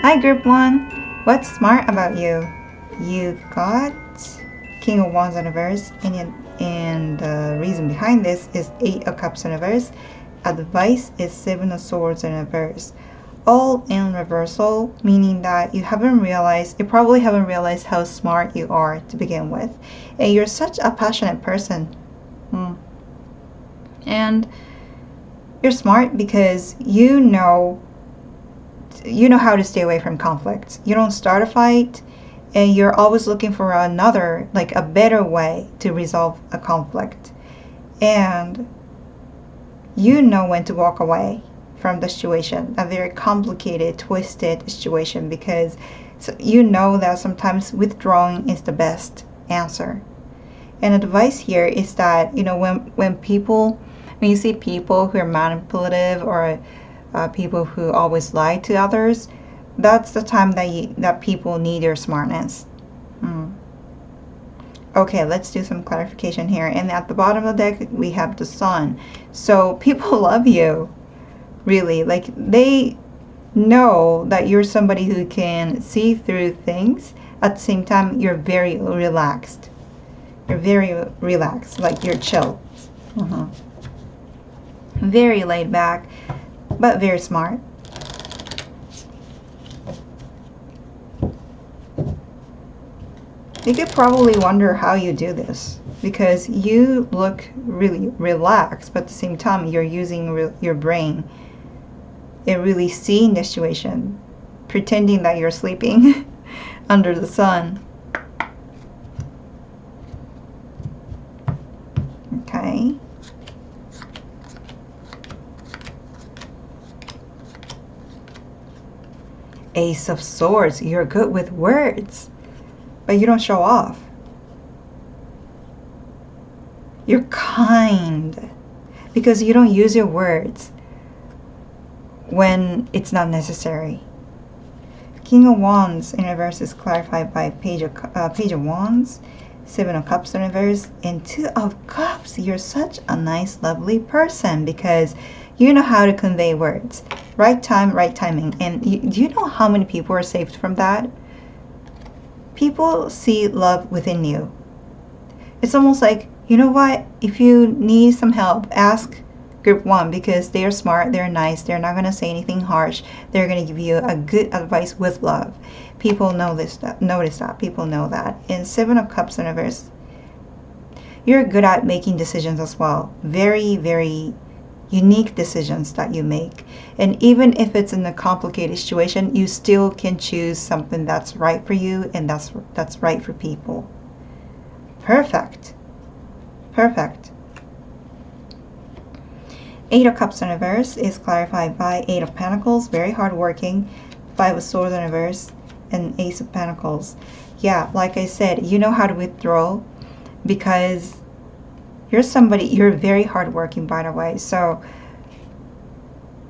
Hi, Group 1. What's smart about you? You got King of Wands in reverse, and the reason behind this is 8 of Cups in reverse. Advice is 7 of Swords in reverse. All in reversal, meaning that you probably haven't realized how smart you are to begin with. And you're such a passionate person. And you're smart because you know how to stay away from conflict. You don't start a fight, and you're always looking for another, like a better way to resolve a conflict. And you know when to walk away from the situation, a very complicated, twisted situation, because you know that sometimes withdrawing is the best answer. And advice here is that, when you see people who are manipulative, or people who always lie to others, that's the time that people need your smartness. Okay, let's do some clarification here. And at the bottom of the deck, we have the Sun. So people love you, really. Like, they know that you're somebody who can see through things. At the same time, you're very relaxed. You're very relaxed, like you're chill. Very laid back, but very smart. You could probably wonder how you do this, because you look really relaxed, but at the same time you're using your brain and really seeing the situation, pretending that you're sleeping under the sun. Okay. Ace of Swords. You're good with words, but you don't show off. You're kind because you don't use your words when it's not necessary. King of Wands in reverse is clarified by Page of Wands, 7 of Cups in reverse, and 2 of Cups. You're such a nice, lovely person because you know how to convey words. Right time, right timing. And do you know how many people are saved from that? People see love within you. It's almost like, you know what? If you need some help, ask Group 1, because they're smart, they're nice, they're not going to say anything harsh. They're going to give you a good advice with love. People notice that. People know that. And 7 of Cups in reverse, you're good at making decisions as well. Very, very unique decisions that you make. And even if it's in a complicated situation, you still can choose something that's right for you and that's right for people. Perfect. Perfect. 8 of Cups in reverse is clarified by 8 of Pentacles, very hardworking, 5 of Swords in reverse, and Ace of Pentacles. Yeah, like I said, you know how to withdraw because you're very hardworking, by the way. So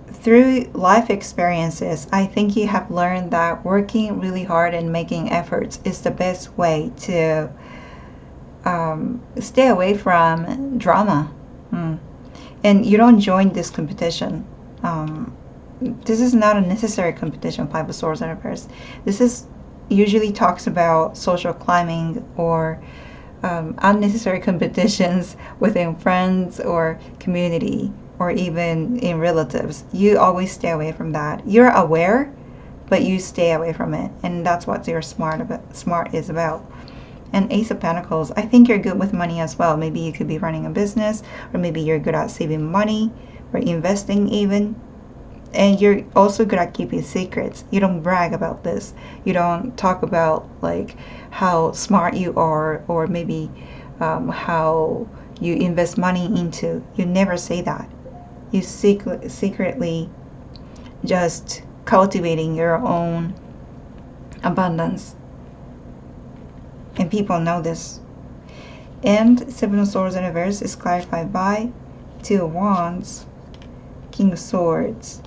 through life experiences, I think you have learned that working really hard and making efforts is the best way to stay away from drama. And you don't join this competition. This is not a necessary competition, 5 of Swords in reverse. This is usually talks about social climbing or unnecessary competitions within friends or community or even in relatives. You always stay away from that. You're aware, but you stay away from it, and that's what your smart is about. And Ace of Pentacles, I think you're good with money as well. Maybe you could be running a business, or maybe you're good at saving money or investing even. And you're also good at keeping secrets. You don't brag about this. You don't talk about like how smart you are, or maybe how you invest money into. You never say that. You secretly just cultivating your own abundance. And people know this. And 7 of Swords in reverse is clarified by 2 of Wands, King of Swords,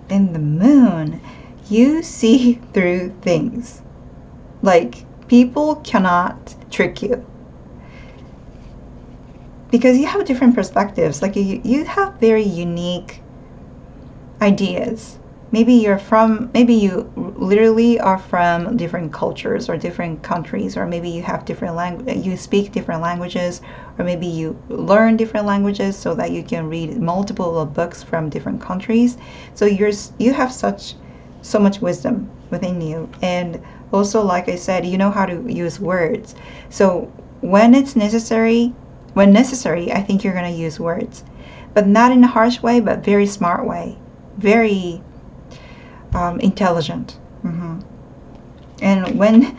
and the Moon. You see through things. Like, people cannot trick you. Because you have different perspectives. Like, you have very unique ideas. Maybe you literally are from different cultures or different countries, or maybe you have different language, you speak different languages, or maybe you learn different languages so that you can read multiple books from different countries. So you have so much wisdom within you. And also, like I said, you know how to use words. So when it's necessary, I think you're going to use words, but not in a harsh way, but very smart way, very intelligent. And when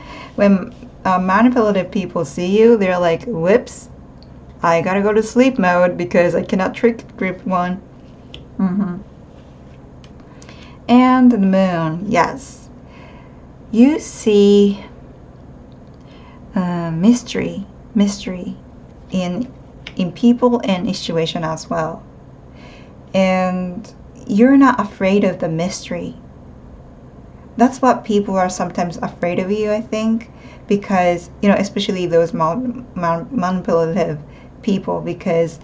manipulative people see you, they're like, whoops, I gotta go to sleep mode because I cannot trick group one. And the moon, yes. You see mystery in people and in situation as well. And you're not afraid of the mystery. That's what people are sometimes afraid of you, I think, because, especially those manipulative people, because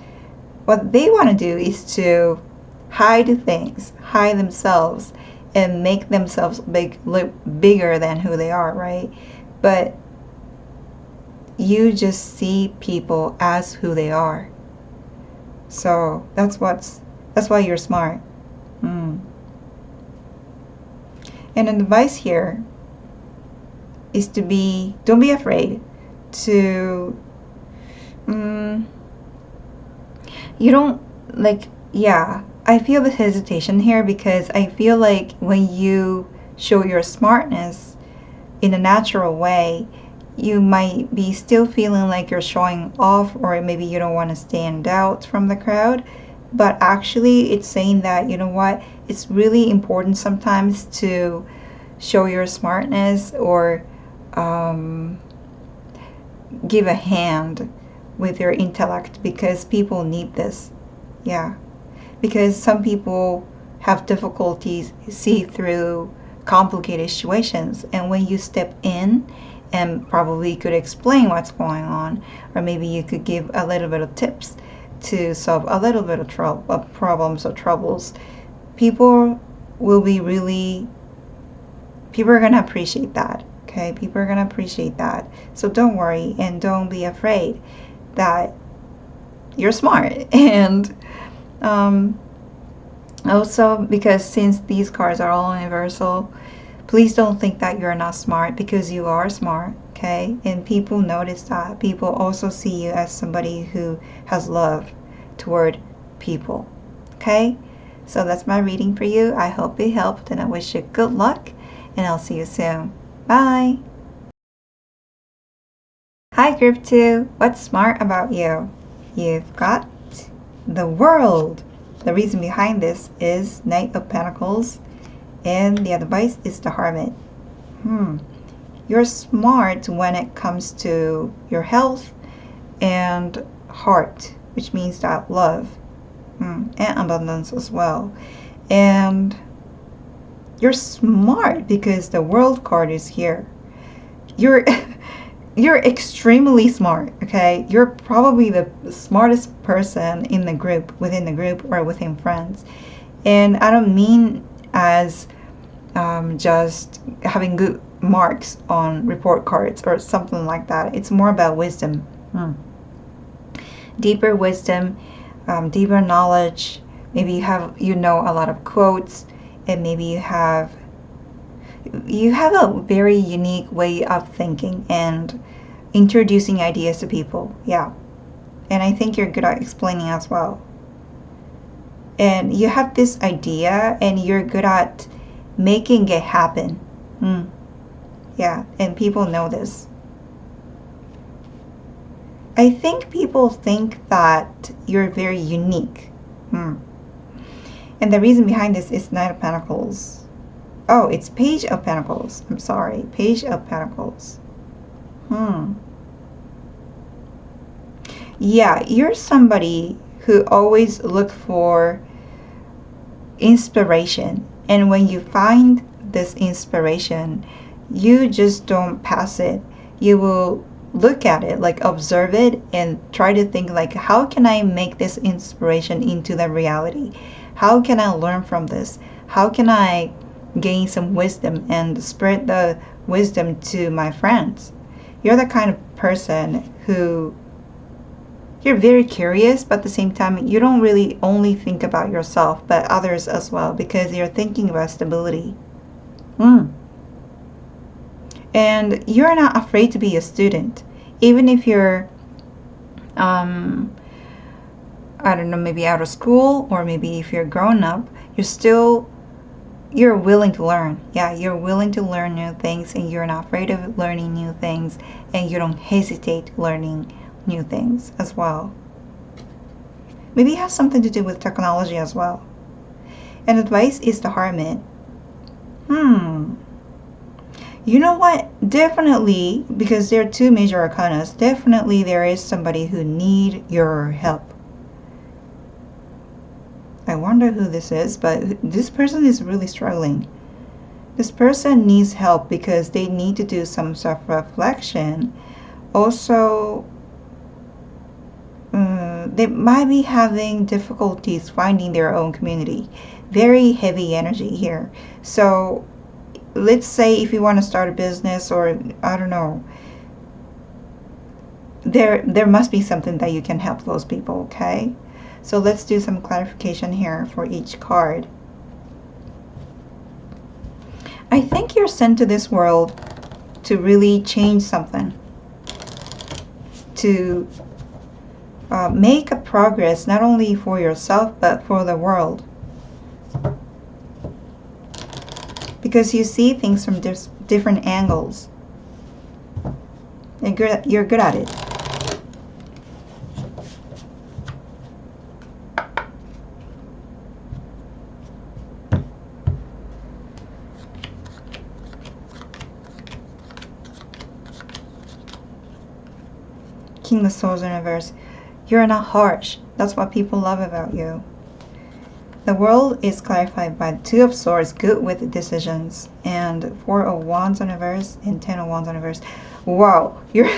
what they want to do is to hide things, hide themselves, and make themselves look bigger than who they are, right? But you just see people as who they are. So that's why you're smart. And an advice here is don't be afraid to, you don't, I feel the hesitation here because I feel like when you show your smartness in a natural way, you might be still feeling like you're showing off, or maybe you don't want to stand out from the crowd. But actually, it's saying that, you know what, it's really important sometimes to show your smartness, or give a hand with your intellect, because people need this. Yeah. Because some people have difficulties see through complicated situations, and when you step in and probably could explain what's going on, or maybe you could give a little bit of tips to solve a little bit of problems or troubles, people are going to appreciate that. Okay, people are going to appreciate that. So don't worry, and don't be afraid that you're smart. And also, because since these cards are all universal, please don't think that you're not smart, because you are smart. Okay, and people notice that. People also see you as somebody who has love toward people. Okay, so that's my reading for you. I hope it helped, and I wish you good luck, and I'll see you soon. Bye. Hi, group 2. What's smart about you? You've got the World. The reason behind this is Knight of Pentacles, and the advice is the Hermit. You're smart when it comes to your health and heart, which means that love, and abundance as well. And you're smart because the World card is here. You're extremely smart. Okay, you're probably the smartest person in the group, within the group, or within friends. And I don't mean as just having good marks on report cards or something like that. It's more about wisdom. Deeper wisdom, deeper knowledge. Maybe you know a lot of quotes, and maybe you have a very unique way of thinking and introducing ideas to people. Yeah. And I think you're good at explaining as well. And you have this idea, and you're good at making it happen. Yeah, and people know this. I think people think that you're very unique. And the reason behind this is Knight of Pentacles. Oh, it's Page of Pentacles. I'm sorry, Page of Pentacles. Yeah, you're somebody who always look for inspiration. And when you find this inspiration, you just don't pass it. You will look at it, like observe it, and try to think like, how can I make this inspiration into the reality? How can I learn from this? How can I gain some wisdom and spread the wisdom to my friends. You're the kind of person who you're very curious, but at the same time, you don't really only think about yourself, but others as well, because you're thinking about stability. And you're not afraid to be a student, even if you're, I don't know, maybe out of school, or maybe if you're grown up, you're willing to learn. Yeah, you're willing to learn new things, and you're not afraid of learning new things, and you don't hesitate learning new things as well. Maybe it has something to do with technology as well. And advice is the hermit. You know what? Definitely, because there are two major arcanas, definitely there is somebody who need your help. I wonder who this is, but this person is really struggling. This person needs help because they need to do some self-reflection. Also, they might be having difficulties finding their own community. Very heavy energy here. So let's say if you want to start a business, or I don't know, there must be something that you can help those people. Okay, so let's do some clarification here for each card. I think you're sent to this world to really change something, to make a progress not only for yourself but for the world, because you see things from different angles. And you're good at it. King of Swords in reverse. You're not harsh. That's what people love about you. The world is clarified by the Two of Swords, good with decisions, and Four of Wands in reverse and Ten of Wands in reverse. Wow, you're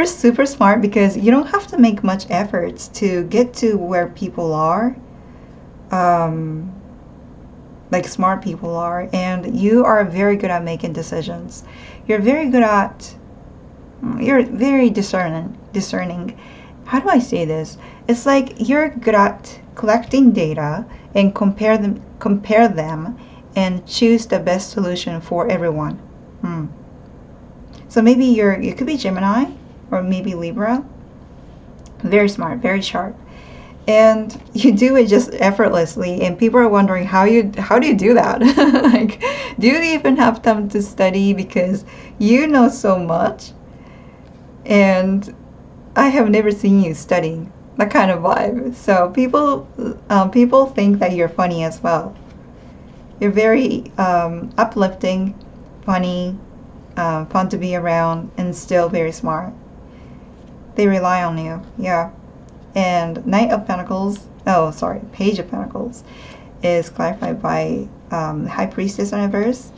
super smart, because you don't have to make much efforts to get to where people are, like smart people are, and you are very good at making decisions. You're very discerning. How do I say this? It's like you're good at collecting data and compare them and choose the best solution for everyone. So maybe you could be Gemini, or maybe Libra. Very smart, very sharp, and you do it just effortlessly, and people are wondering how do you do that? Like, do you even have time to study, because you know so much? And I have never seen you studying, that kind of vibe. So people think that you're funny as well. You're very uplifting, funny, fun to be around, and still very smart. They rely on you, yeah. And Knight of Pentacles, Page of Pentacles, is clarified by High Priestess in reverse,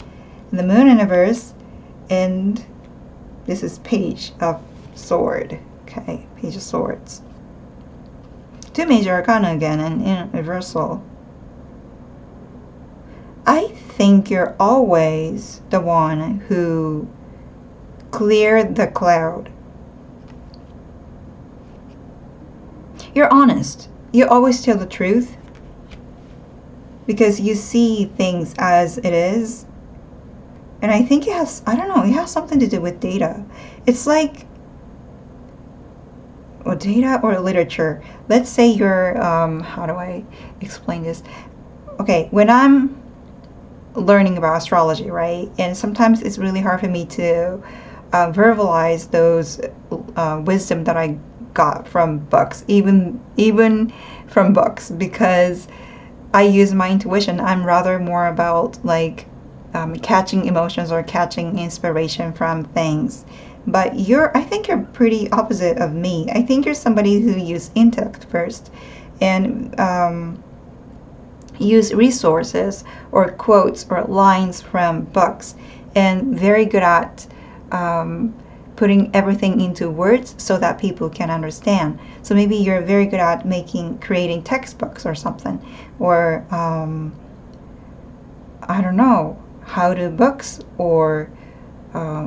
and the Moon in reverse, and this is Page of Sword. Okay, Page of Swords. Two major arcana again, and in reversal. I think you're always the one who cleared the cloud. You're honest. You always tell the truth, because you see things as it is. And I think it has something to do with data. It's like, or data or literature. Let's say you're, how do I explain this? Okay, when I'm learning about astrology, right? And sometimes it's really hard for me to verbalize those wisdom that I got from books, even from books, because I use my intuition. I'm rather more about like catching emotions or catching inspiration from things. But I think you're pretty opposite of me. I think you're somebody who uses intellect first, and use resources or quotes or lines from books, and very good at putting everything into words so that people can understand. So maybe you're very good at creating textbooks or something, or I don't know, how-to books or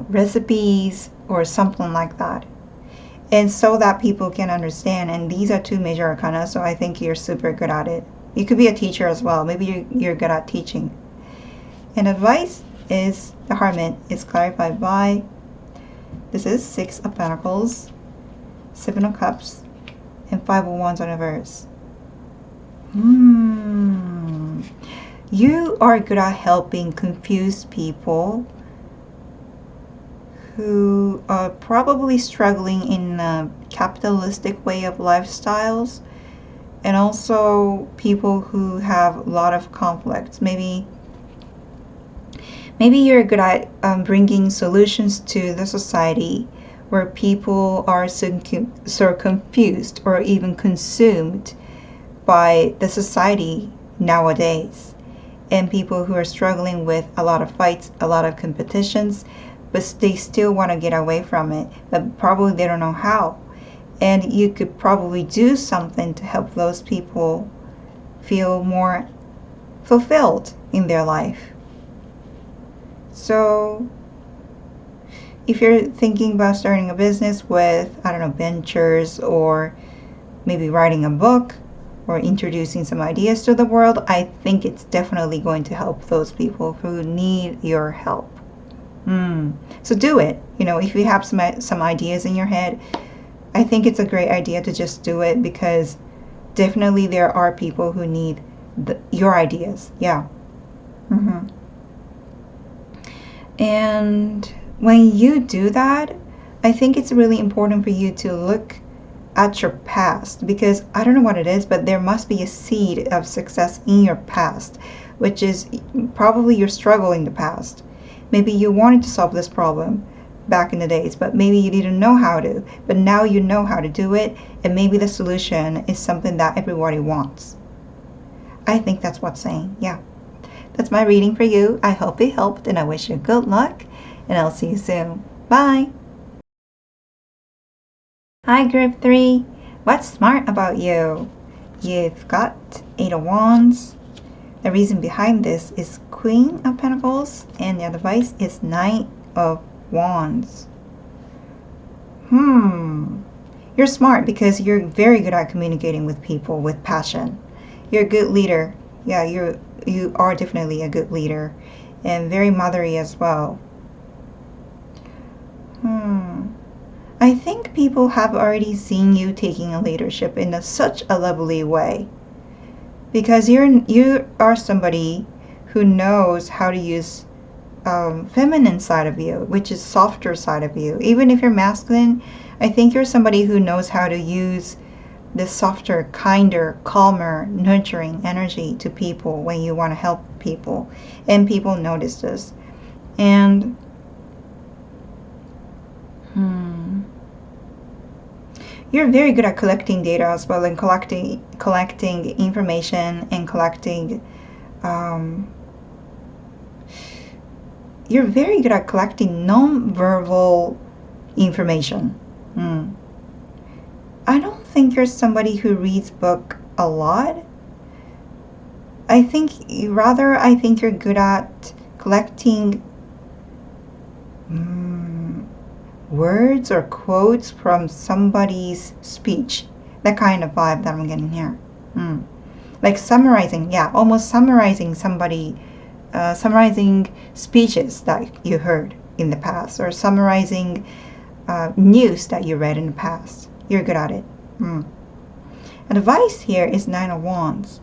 recipes or something like that. And so that people can understand. And these are two major arcana, so I think you're super good at it. You could be a teacher as well. Maybe you're good at teaching. And advice is the Hermit is clarified by, this is Six of Pentacles, Seven of Cups, and Five of Wands on reverse. You are good at helping confused people who are probably struggling in a capitalistic way of lifestyles, and also people who have a lot of conflicts. Maybe you're good at bringing solutions to the society where people are so confused or even consumed by the society nowadays, and people who are struggling with a lot of fights, a lot of competitions, but they still want to get away from it, but probably they don't know how. And you could probably do something to help those people feel more fulfilled in their life. So if you're thinking about starting a business with, I don't know, ventures, or maybe writing a book or introducing some ideas to the world, I think it's definitely going to help those people who need your help. So do it. You know, if you have some ideas in your head, I think it's a great idea to just do it, because definitely there are people who need your ideas. Yeah. And when you do that, I think it's really important for you to look at your past, because I don't know what it is, but there must be a seed of success in your past, which is probably your struggle in the past. Maybe you wanted to solve this problem back in the days, but maybe you didn't know how to, but now you know how to do it, and maybe the solution is something that everybody wants. I think that's what's saying. Yeah. That's my reading for you. I hope it helped, and I wish you good luck, and I'll see you soon. Bye. Hi, Group 3. What's smart about you? You've got Eight of Wands. The reason behind this is Queen of Pentacles, and the advice is Knight of Wands. You're smart because you're very good at communicating with people with passion. You're a good leader. Yeah, you are definitely a good leader, and very motherly as well. I think people have already seen you taking a leadership in such a lovely way, because you are somebody who knows how to use feminine side of you, which is softer side of you. Even if you're masculine, I think you're somebody who knows how to use this softer, kinder, calmer, nurturing energy to people when you want to help people, and people notice this. And you're very good at collecting data as well, and collecting information, and collecting you're very good at collecting non-verbal information. I don't think you're somebody who reads book a lot. I think you're good at collecting words or quotes from somebody's speech. That kind of vibe that I'm getting here. Like summarizing, yeah, almost summarizing summarizing speeches that you heard in the past, or summarizing news that you read in the past. You're good at it. Advice here is Nine of Wands.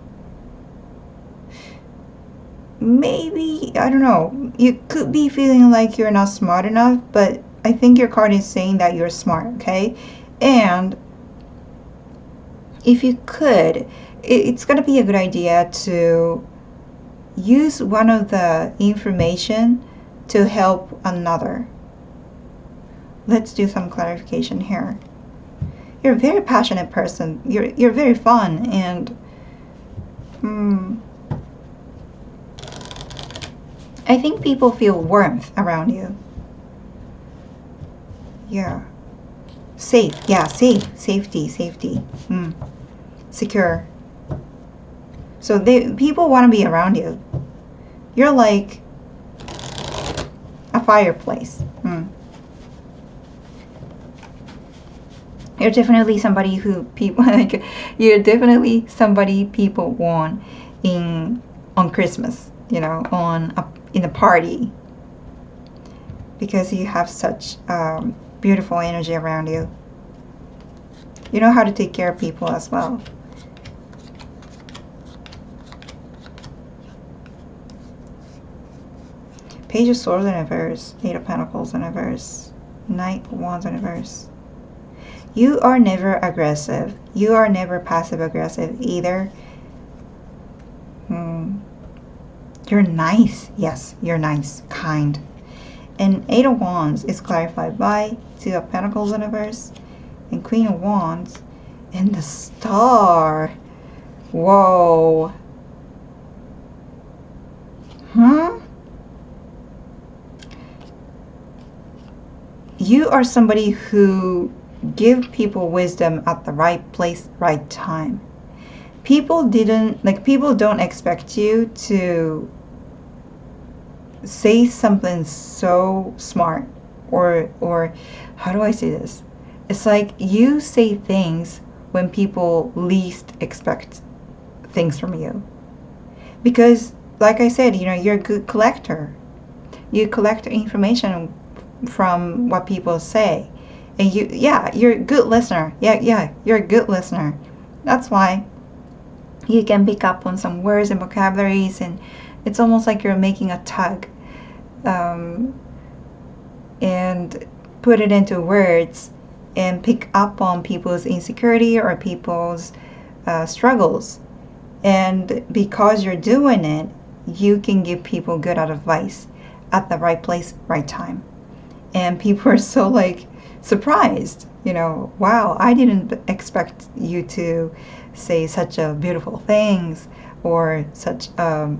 Maybe, I don't know, you could be feeling like you're not smart enough, but I think your card is saying that you're smart, okay? And if you could, it's going to be a good idea to use one of the information to help another. Let's do some clarification here. You're a very passionate person. You're very fun, and I think people feel warmth around you. Yeah. Safe. Yeah, safe. Safety. Secure. So people want to be around you. You're like fireplace. You're definitely somebody who people like. You're definitely somebody people want on Christmas. In a party, because you have such beautiful energy around you. You know how to take care of people as well. Page of Swords in reverse, Eight of Pentacles in reverse, Knight of Wands in reverse. You are never aggressive. You are never passive aggressive either. You're nice. Yes, you're nice, kind. And Eight of Wands is clarified by Two of Pentacles in reverse and Queen of Wands and the Star. Whoa. You are somebody who give people wisdom at the right place, right time. People don't expect you to say something so smart, or how do I say this? It's like you say things when people least expect things from you. Because like I said, you're a good collector. You collect information from what people say. And you're a good listener. You're a good listener. That's why you can pick up on some words and vocabularies, and it's almost like you're making a tag, and put it into words and pick up on people's insecurity or people's struggles. And because you're doing it, you can give people good advice at the right place, right time. And people are so surprised, wow, I didn't expect you to say such a beautiful things, or such I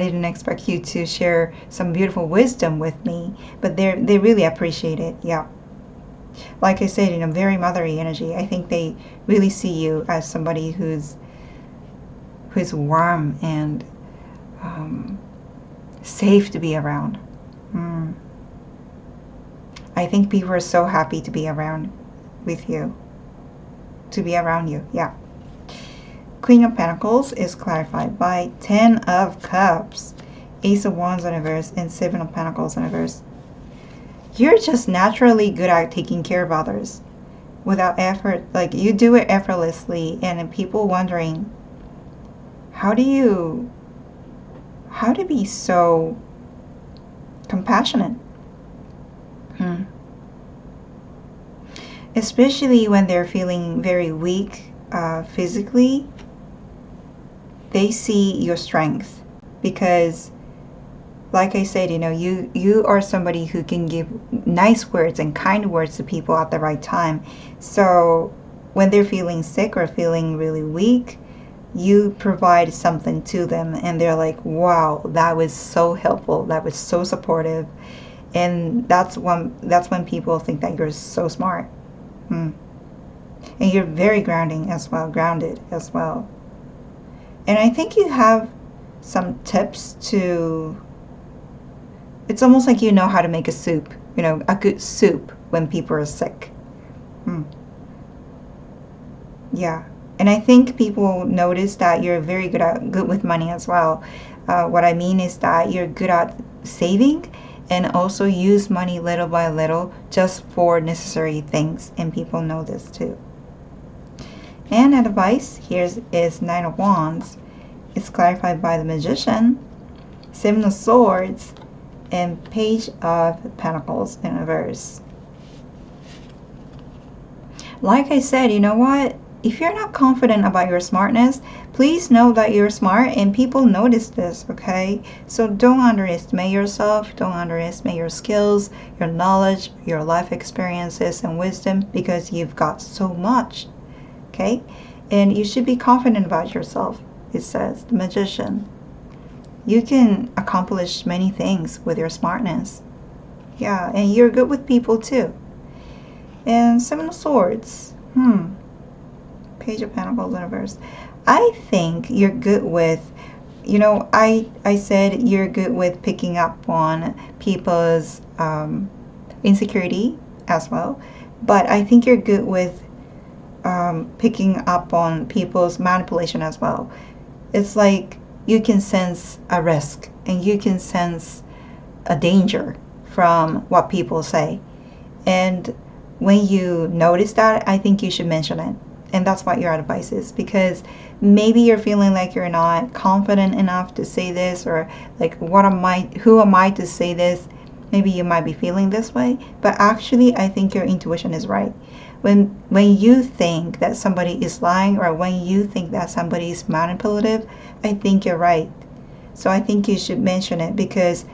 didn't expect you to share some beautiful wisdom with me. But they really appreciate it. Yeah, like I said, very motherly energy. I think they really see you as somebody who's warm and safe to be around. I think people are so happy to be around with you. To be around you, yeah. Queen of Pentacles is clarified by Ten of Cups, Ace of Wands in reverse, and Seven of Pentacles in reverse. You're just naturally good at taking care of others without effort. You do it effortlessly, and people wondering, how to be so compassionate. Especially when they're feeling very weak physically, they see your strength. Because like I said, you are somebody who can give nice words and kind words to people at the right time. So when they're feeling sick or feeling really weak, you provide something to them, and they're like, wow, that was so helpful, that was so supportive. And that's when people think that you're so smart. And you're very grounded as well. And I think you have some tips to, it's almost like you know how to make a soup, a good soup when people are sick. Yeah. And I think people notice that you're very good with money as well. What I mean is that you're good at saving, and also use money little by little just for necessary things, and people know this too. And advice here is Nine of Wands. It's clarified by the Magician, Seven of Swords, and Page of Pentacles in reverse. Like I said, you know what? If you're not confident about your smartness, please know that you're smart, and people notice this, okay? So don't underestimate yourself. Don't underestimate your skills, your knowledge, your life experiences and wisdom, because you've got so much, okay? And you should be confident about yourself, it says, the Magician. You can accomplish many things with your smartness. Yeah, and you're good with people too. And Seven of Swords. Page of Pentacles in reverse. I think you're good with, you know, I said you're good with picking up on people's insecurity as well, but I think you're good with picking up on people's manipulation as well. It's like you can sense a risk and you can sense a danger from what people say. And when you notice that, I think you should mention it. And that's what your advice is, because maybe you're feeling like you're not confident enough to say this, or like, who am I to say this? Maybe you might be feeling this way, but actually I think your intuition is right. When you think that somebody is lying, or when you think that somebody is manipulative, I think you're right. So I think you should mention it, because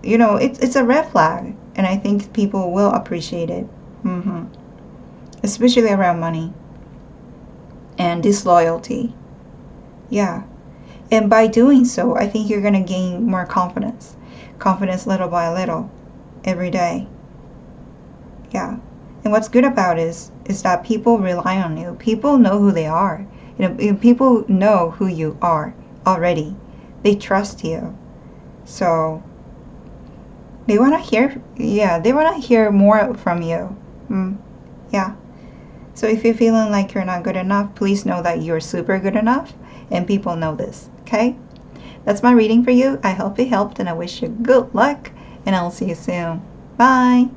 you know it's a red flag, and I think people will appreciate it. Especially around money and disloyalty. Yeah. And by doing so, I think you're going to gain more confidence. Confidence little by little, every day. Yeah. And what's good about it is that people rely on you. People know who they are. You know, people know who you are already. They trust you. So they want to hear, yeah, they want to hear more from you. Yeah. So if you're feeling like you're not good enough, please know that you're super good enough, and people know this, okay? That's my reading for you. I hope it helped, and I wish you good luck, and I'll see you soon. Bye.